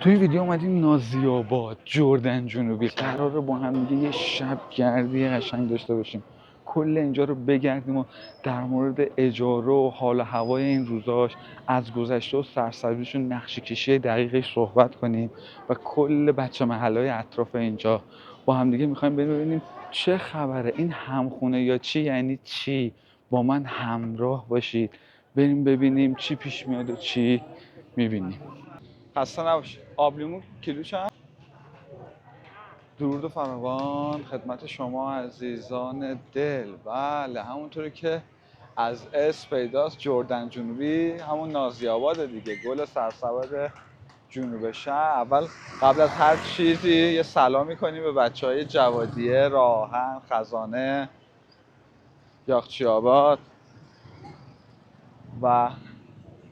توی این ویدیو اومدیم نازی‌آباد، جردن جنوبی. قراره با هم دیگه یه شب گردی قشنگ داشته باشیم، کل اینجا رو بگردیم و در مورد اجاره و حال و هوای این روزاش، از گذشته و سرسبزیش و نقشه کشی دقیقش صحبت کنیم و کل بچه محلهای اطراف اینجا با هم دیگه میخوایم ببینیم چه خبره، این همخونه یا چی، یعنی چی. با من همراه باشید، بریم ببینیم چی پیش میاد و چی میبینیم. خسته نباشید. آبلیمو کیلو چند؟ درود و فراوان خدمت شما عزیزان دل. بله، همونطوری که از اسم پیداست، جردن جنوبی همون نازی‌آباد دیگه، گل سرسبد جنوب شهر. اول قبل از هر چیزی یه سلامی کنیم به بچهای جوادیه، راهن، خزانه، یاخچی آباد و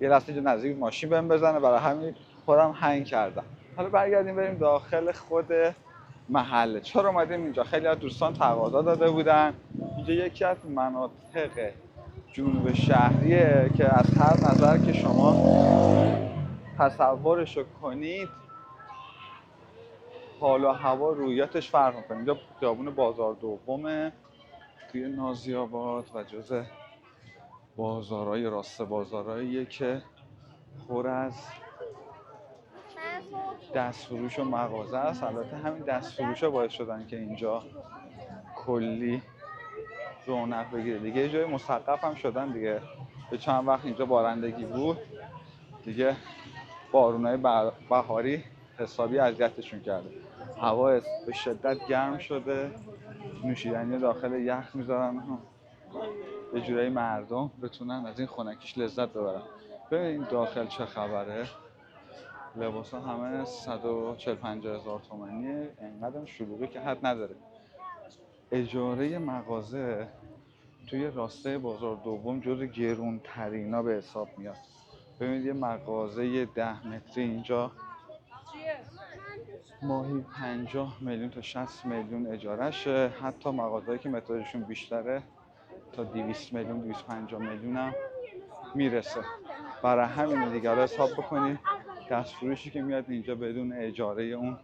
یه لحظه اینجا نزدیک ماشین بهم بزنه، برای همین خودم هنگ کردم. حالا برگردیم بریم داخل خود محله. چرا اومدیم اینجا؟ خیلی از دوستان تقاضا داده بودن. اینجا یکی از مناطق جنوب شهریه که از هر نظر که شما تصورشو کنید، حال و هوا رویتش فرق میکنه. اینجا خیابون بازار دومه توی نازی‌آباد و جزء بازارهای راسته بازارهاییه که پر از دستفروش و مغازه است. البته همین دستفروشا باعث شدن که اینجا کلی رونق بگیره دیگه. یه جای مسقف هم شدن دیگه، به چند وقت اینجا بارندگی بود دیگه، بارونای بهاری حسابی اذیتشون کرده. هوا به شدت گرم شده، نوشیدنی داخل یخ میذارن یه جورایی مردم بتونن از این خنکیش لذت ببرن. ببین داخل چه خبره، لباسا همه 140-150 هزار تومانیه، انقدر شلوغی که حد نداره. اجاره مغازه توی راسته بازار دوم جز گرون ترینا به حساب میاد. ببینید یه مغازه 10 متری اینجا ماهی 50 میلیون تا 60 میلیون اجارهشه. حتی مغازه‌ای که متراژشون بیشتره تا 200 میلیون 250 میلیون هم میرسه. برای همین دیگه حالا حساب بکنید دستفروشی که میاد اینجا بدون اجاره اون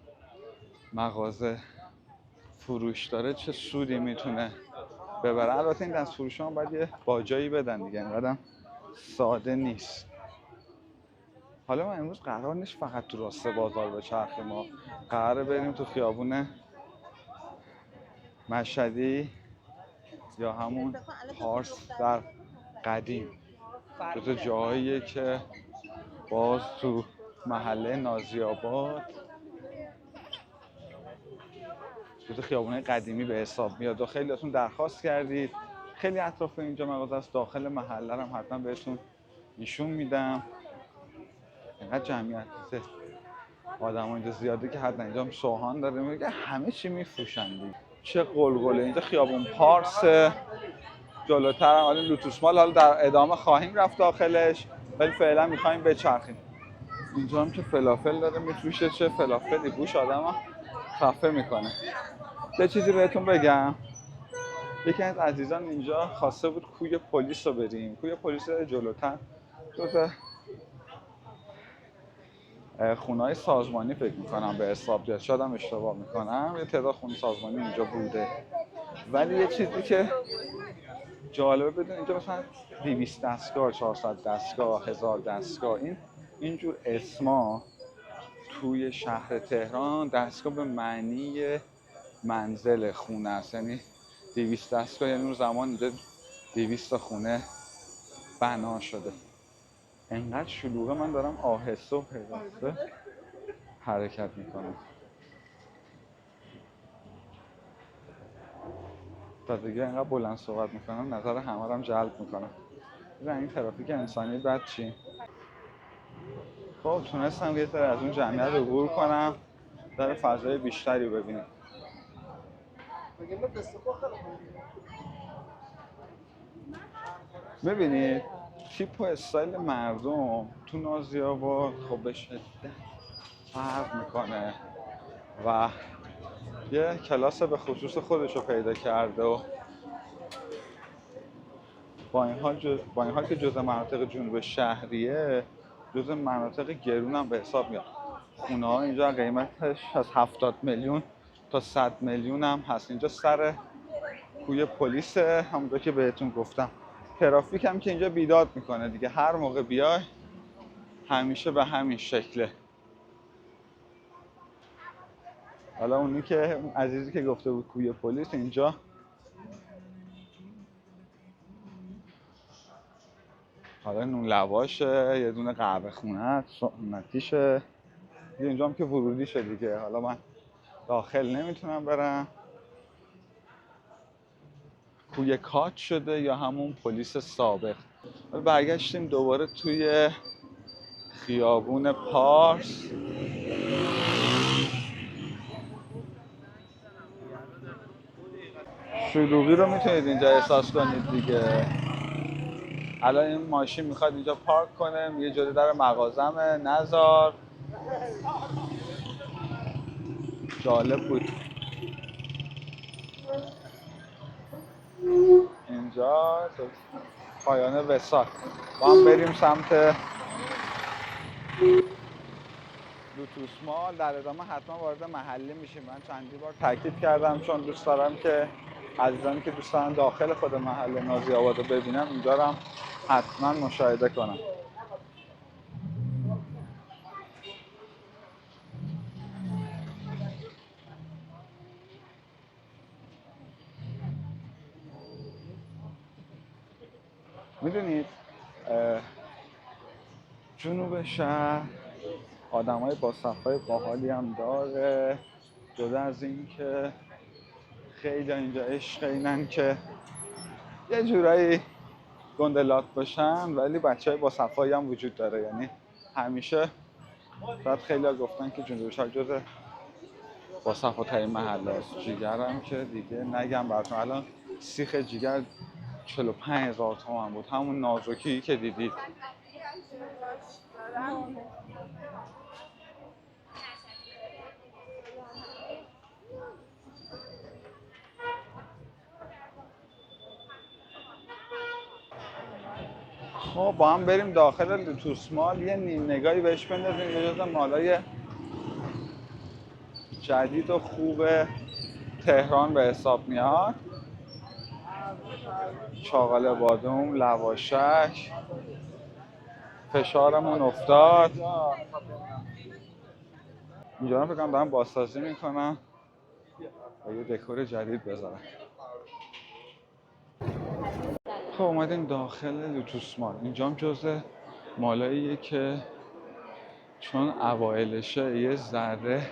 مغازه فروش داره چه سودی میتونه ببره. البته این دستفروشا هم باید یه باجایی بدن دیگه، اینقدر ساده نیست. حالا ما امروز قرار نیست فقط تو راسته بازار بچرخیم، ما قراره بریم تو خیابون مشهدی یا همون پارس در قدیم، جز جاییه که باز تو محله نازی‌آباد جز خیابونای قدیمی به حساب میاد و خیلیاتون درخواست کردید. خیلی اطراف اینجا مغازه است، داخل محله هم حتما بهتون نشون میدم. اینقدر جمعیت آدم اینجا زیاده که حد اینجا هم سوهان داره، میگه همه چی میفروشن دیگه. چه قلقله اینجا. خیابون پارس جلوتر هم لوتوس مال، حالا در ادامه خواهیم رفت داخلش، ولی فعلا میخوایم بچرخیم. اینجا هم که فلافل داره میفروشه، چه فلافلی بوش آدم خفه میکنه. یه چیزی بهتون بگم، یکی از عزیزان اینجا خواسته بود کوی پلیس رو بریم. کوی پلیس جلوتر جز خونه‌های سازمانی فکر میکنم به حساب بیاد، شاید هم اشتباه میکنم، یه تعداد خونه سازمانی اینجا بوده. ولی یه چیزی که جالبه بدون، اینجا مثلا 200 دستگاه، 400 دستگاه، 1000 دستگاه، اینجور اسما توی شهر تهران دستگاه به معنی منزل خونه است. یعنی 200 دستگاه یعنی اون زمان اینجا 200 تا خونه بنا شده. انقدر شلوغه من دارم آهسته و پیوسته حرکت میکنم. تا دیگه اینقدر بلند صحبت میکنم نظر همه رو هم جلب میکنم. ببین این ترافیک انسانی بد چی؟ خب تونستم یه ذره از اون جمعیت رو عبور کنم، در فضای بیشتری رو ببینیم. ببینید تیپ و استایل مردم تو نازی‌آباد خب به شدت فرق میکنه و یه کلاس به خصوص خودش رو پیدا کرده و با این حال که جزء مناطق جنوب شهریه، جزء مناطق گرون هم به حساب میاد. خونه ها اینجا قیمتش از 70 میلیون تا 100 میلیون هم هست. اینجا سر کوی پلیس، همونطور که بهتون گفتم. ترافیک هم که اینجا بیداد میکنه دیگه، هر موقع بیای همیشه به همین شکله. حالا اونی که عزیزی که گفته بود کوی پلیس، اینجا حالا نون لواشه، یه دونه قهوه خونه سنتیشه اینجا هم که ورودی شد دیگه. حالا من داخل نمیتونم برم. کوی کات شده یا همون پلیس سابق. برگشتیم دوباره توی خیابون پارس. شلوغی رو میتونید اینجا احساس کنید دیگه. الان این ماشین میخواد اینجا پارک کنه، میگه جلوی در مغازمه، نزار. جالب بود. اینجا پایان وساک. با هم بریم سمت لوتوس مال. در ادامه حتما وارد محله میشیم. من چندی بار تاکید کردم چون دوست دارم که عزیزانی که دوست دارن داخل خود محله نازی آباد رو ببینم، اینجا رو هم حتما مشاهده کنم. میدونید جنوب شهر آدمای با صفای باحالی هم داره. جدا از این که خیلی اینجا عشق اینن که یه جورایی گندلات باشن، ولی بچهای با صفایی هم وجود داره. یعنی همیشه بعد خیلی ها گفتن که جنوب شهر جز با صفاترین محله است. جیگرم که دیگه نگم براتون. الان سیخ جیگر 45,000 تومان بود، همون نازکی که دیدید. خب با هم بریم داخل لوتوس مال، یه نیم نگاهی بهش بندازیم. یه جز مالای جدید و خوب تهران به حساب میاد. چاقال بادوم، لواشک. فشارمون افتاد. اینجا رو فکر کنم دارم بازسازی میکنم و یه دکور جدید بذارم. خب اومدیم داخل لوتوس مال. اینجا هم جزء مالاییه که چون اوایلشه یه ذره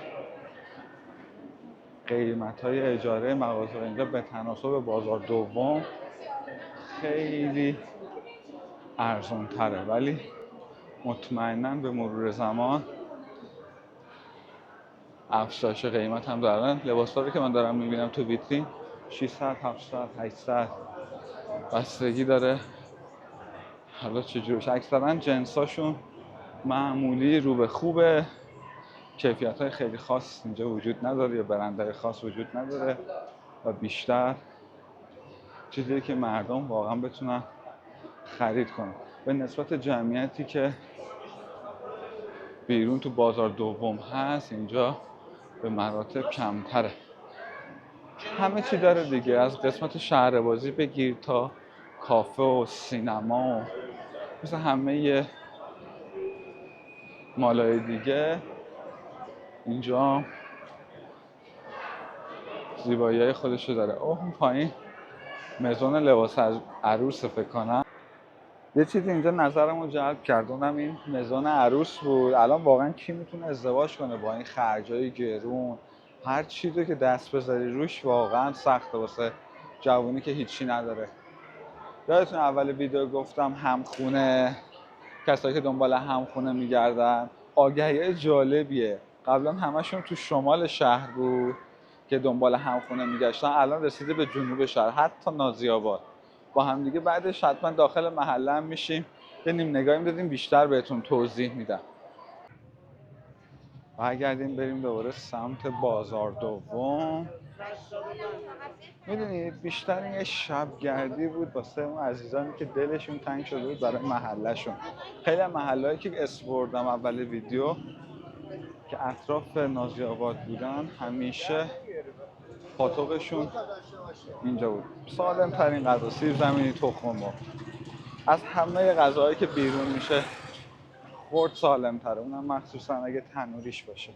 قیمت‌های اجاره مغازه اینجا به تناسب بازار دوم خیلی ارزان تره، ولی مطمئناً به مرور زمان افزایش قیمت هم دارن. لباسا رو که من دارم میبینم تو ویترین 600 700 800 بستگی داره حالا چجوریش. اکثرا جنساشون معمولی رو به خوبه. کیفیت‌های خیلی خاص اینجا وجود نداره یا برندهای خاص وجود نداره و بیشتر چیزی که مردم واقعا بتونن خرید کنن. به نسبت جمعیتی که بیرون تو بازار دوم هست، اینجا به مراتب کمتره. همه چی داره دیگه، از قسمت شهربازی بگیر تا کافه و سینما و مثل همه مالای دیگه اینجا زیبایی‌های خودشو داره. اون پایین مزون لباس عروس فکر کنم. یه چیزی اینجا نظرمو جلب کرد، اونم این مزون عروس بود. الان واقعا کی میتونه ازدواج کنه با این خرجای گرون؟ هر چیزی که دست بذاری روش واقعا سخته واسه جوونی که هیچی نداره. یادتون اول ویدیو گفتم همخونه، کسایی که دنبال همخونه میگردن. آگهی جالبیه. قبلا همشون تو شمال شهر بود که دنبال همخونه میگشتن، الان رسیده به جنوب شهر، حتی نازی آباد. با هم دیگه بعدش حتما داخل محله هم میشیم، یه نیم نگاهی میدادیم، بیشتر بهتون توضیح میدم. برگردیم بریم دوباره سمت بازار دوم. میدونید بیشتر این یه شبگردی بود واسه اون عزیزانی که دلشون تنگ شده بود برای محلهشون. خیلی محلهایی که اسم بردم اول ویدیو که اطراف نازی آباد بودن همیشه پاتوقشون اینجا بود. سالم ترین غذا سیب زمینی، تخم مرغ، از همه غذاهایی که بیرون میشه خورد سالم تره، اونم مخصوصا اگه تنوریش باشه.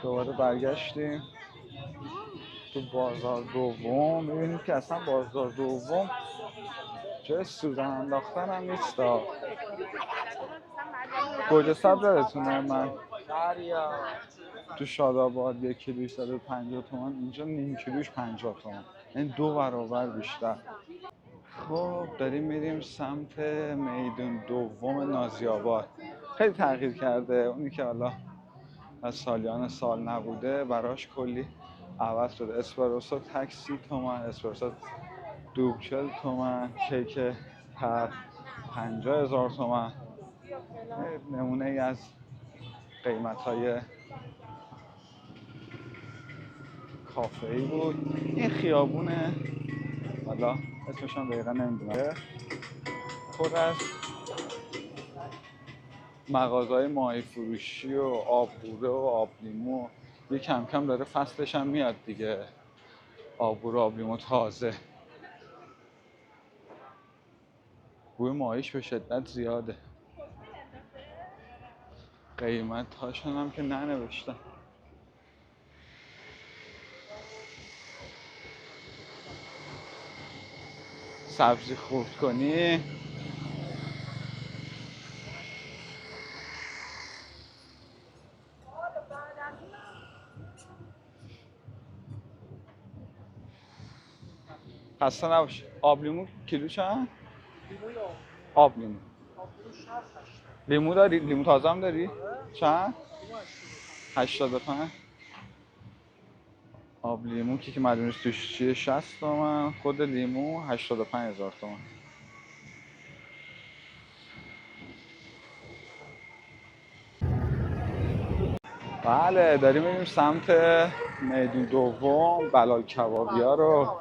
دوباره برگشتیم تو بازار دوم. میبینید که اصلا بازار دوم جای سوزن انداختن هم نیست. گوجه سبز یادتونه من تو شاداباد 1 کیلوش 150 تومن، اینجا نیم کیلوش 50 تومن، یعنی 2 برابر بیشتر. خب داریم میریم سمت میدون دوم نازی آباد. خیلی تغییر کرده، اونی که حالا از سالیان سال نبوده براش کلی عوض شده. اسپرسو تک 30 تومن، اسپرسو دوب 40 تومن، کیک تر 50,000 تومن. نمونه ای از قیمت های کافه ای بود. این خیابونه، حالا اسمش هم دقیقا نمیدونم، پر از مغازهای ماهی فروشی و آبگوره و آب لیمو. یه کم کم داره فصلش هم میاد دیگه، آبگوره آب لیمو تازه. بوی ماهیش به شدت زیاده. قیمت هاشون هم که ننوشتن. سبزی خورد کنی خسته نباشه. آب لیمو کیلو چند؟ آب لیمو. لیمو داری؟ لیمو تازه هم داری؟ چند؟ 85. آب لیمو که معلوم نیست توش چیه 60 تومن، خود لیمو 85,000 تومن. بله داریم میریم سمت میدون دوم. بلال کبابیا رو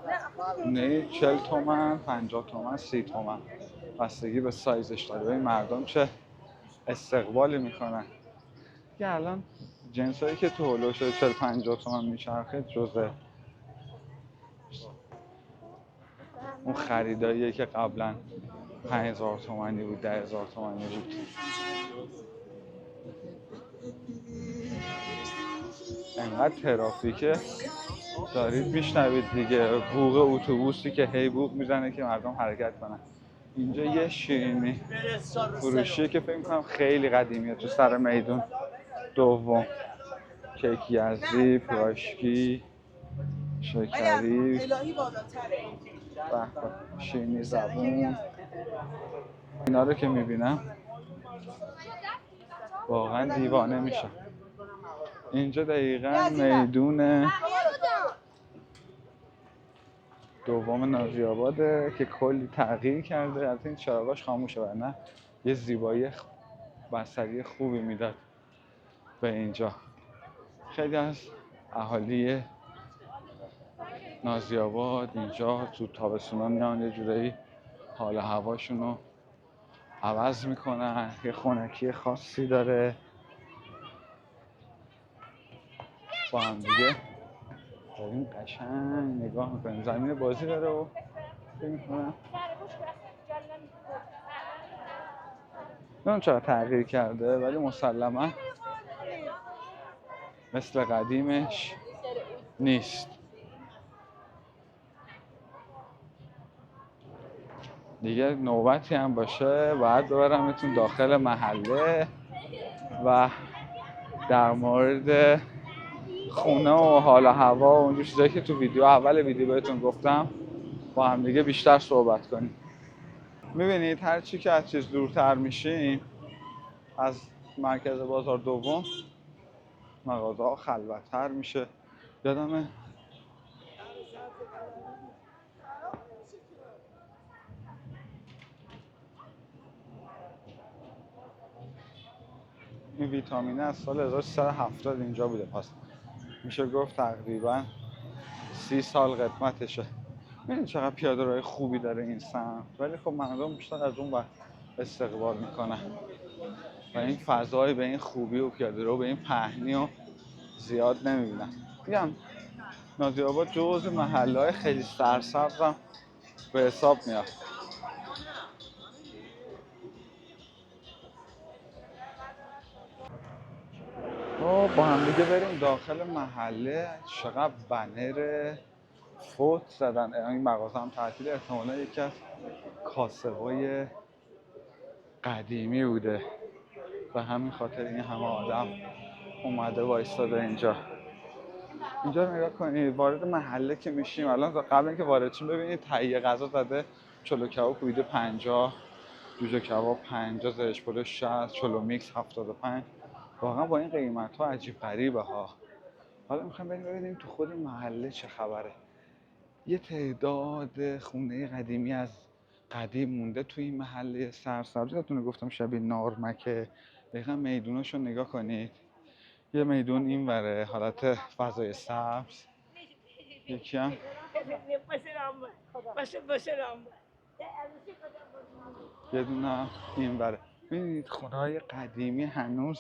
نه 40 تومن، 50 تومن، 30 تومن، بستگی به سایزش داره. این مردم چه استقبالی میکنن. یه الان جنس هایی که تو هلوش 40 50 تومن میچرخه جزء اون خریداییه که قبلا 5,000 تومانی بود، 10,000 تومانی بود. انقدر ترافیکه دارید میشنوید دیگه، بوق اتوبوسی که هی بوق میزنه که مردم حرکت کنن. اینجا یه شیرینی فروشیه که فکر میکنم خیلی قدیمیه تو سر میدون دوم. کیک یزدی، پیراشکی، شکری، شیرینی زبون. اینا رو که میبینم واقعا دیوانه میشم. اینجا دقیقا میدون دوم نازی آباده که کلی تغییر کرده. از این چراغاش خاموشه ورنه یه زیبایی بصری خوبی میداد به اینجا. خیلی از اهالی نازی آباد اینجا تو تابستونا میان یه جورایی حال هواشون رو عوض میکنن. یه خنکی خاصی داره. با هم دیگه داریم قشنگ نگاه میکنیم. زمین بازی داره و فکر میکنم نمیدونم چرا تغییر کرده ولی مسلما مثل قدیمش نیست دیگه. نوبتی هم باشه باید ببرمتون داخل محله و در مورد خونه و حال و هوا و اون چیزایی که تو اول ویدیو بهتون گفتم با هم دیگه بیشتر صحبت کنیم. میبینید هر چی که از چیز دورتر میشیم از مرکز بازار دوم مغازه ها خلوت‌تر میشه. یادمه این ویتامینه از سال 1370 اینجا بوده، پس میشه گفت تقریبا 30 سال قدمتشه. ببین چقدر پیاده روی خوبی داره این سمت، ولی خب مردم بیشتر از اون ور استقبال میکنن و این فضای به این خوبی و پیاده رو به این پهنی و زیاد نمیبینن. میگم نازی آباد جزو محله‌های خیلی سرسبزم به حساب میاد. با هم دیگه بریم داخل محله. چقدر بنر فوت زدن. این مغازه هم تعطیل، احتمالا یکی از کاسبای قدیمی بوده و همین خاطر این همه آدم اومده وایستاده اینجا. اینجا رو نگاه کنید. وارد محله که میشیم الان، قبل اینکه وارد شیم ببینید تهیه غذا زده. چلو کباب کوبیده 50، جوجه کباب 50، زرش پلو 60، چلو میکس 75. واقعا با این قیمت ها عجیب غریبه ها. حالا میخوایم بریم ببینیم تو خود محله چه خبره. یه تعداد خونه قدیمی از قدیم مونده تو این محله سرسبز. یادتونه گفتم شبیه نارمکه. دقیقا میدوناشو نگاه کنید. یه میدون این وره حالت فضای سبز، یکی هم یه دونه این وره. ببینید خونه‌های قدیمی هنوز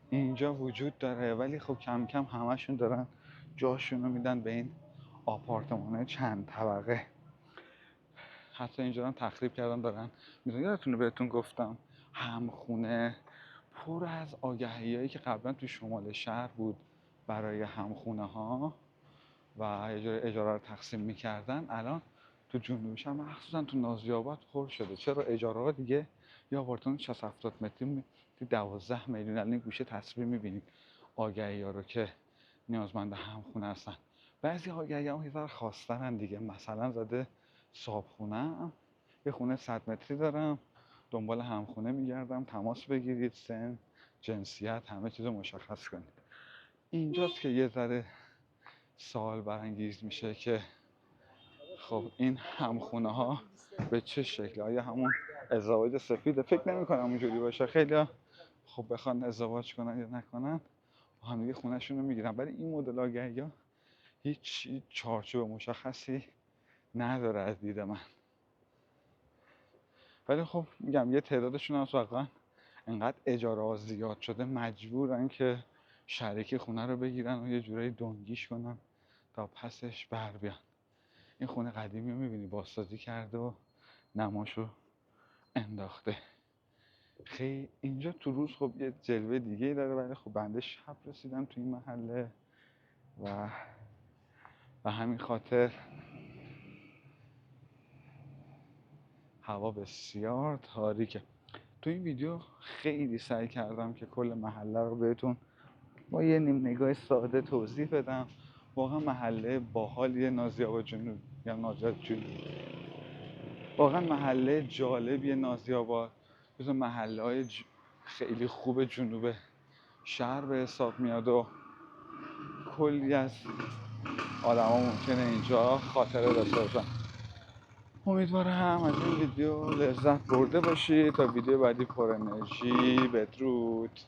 اینجا وجود داره، ولی خب کم کم همشون دارن جاشونو میدن به این آپارتمان‌های چند طبقه. حتی اینجا هم تخریب کردن دارن میدونید. یادتونه بهتون گفتم همخونه پر از آگهیایی که قبلا تو شمال شهر بود برای همخونه ها و اجاره رو تقسیم میکردن. الان تو جنوبش هم مخصوصا تو نازی‌آباد پر شده. چرا؟ اجاره ها دیگه یا آپارتمان 60 70 متری 12 میلیون. الان گوشه تصویر میبینید آگهی ها رو که نیازمند همخونه هستن. بعضی آگهی ها یه خواستن دیگه، مثلا زده صابخونه یه خونه 100 متری دارم، دنبال همخونه میگردم، تماس بگیرید، سن، جنسیت، همه چیز رو مشخص کنید. اینجاست که یه ذره سوال برانگیز میشه که خب این همخونه ها به چه شکل؟ آیا همون ازدواج سفیده؟ فکر نمی کنم اونجوری باشه. خیلی خب بخوان ازدواج کنن یا نکنن با هم دیگه خونه‌شون رو میگیرن، ولی این مدل آگهی‌ها هیچ چارچوب مشخصی نداره از دید من. ولی خب میگم یه تعدادشون هم واقعا انقدر اجاره زیاد شده مجبورن که شریک خونه رو بگیرن و یه جورایی دنگیش کنن تا پسش بر بیان. این خونه قدیمی رو میبینی بازسازی کرده و نماشو انداخته. خیلی اینجا تو روز خب یه جلوه دیگه داره، ولی خب بنده شب رسیدم تو این محله و همین خاطر هوا بسیار تاریکه. تو این ویدیو خیلی سعی کردم که کل محله رو بهتون با یه نیم نگاه ساده توضیح بدم. واقعا محله باحالیه نازی‌آباد جنوب، یا نازی‌آباد جنوب واقعا محله جالبیه. نازی‌آباد جز محله‌های خیلی خوب جنوب شهر به حساب میاد و کلی از آدما ممکنه اینجا خاطره داشته باشن. امیدوارم از این ویدیو لذت برده باشید. تا ویدیو بعدی پر انرژی. بدرود.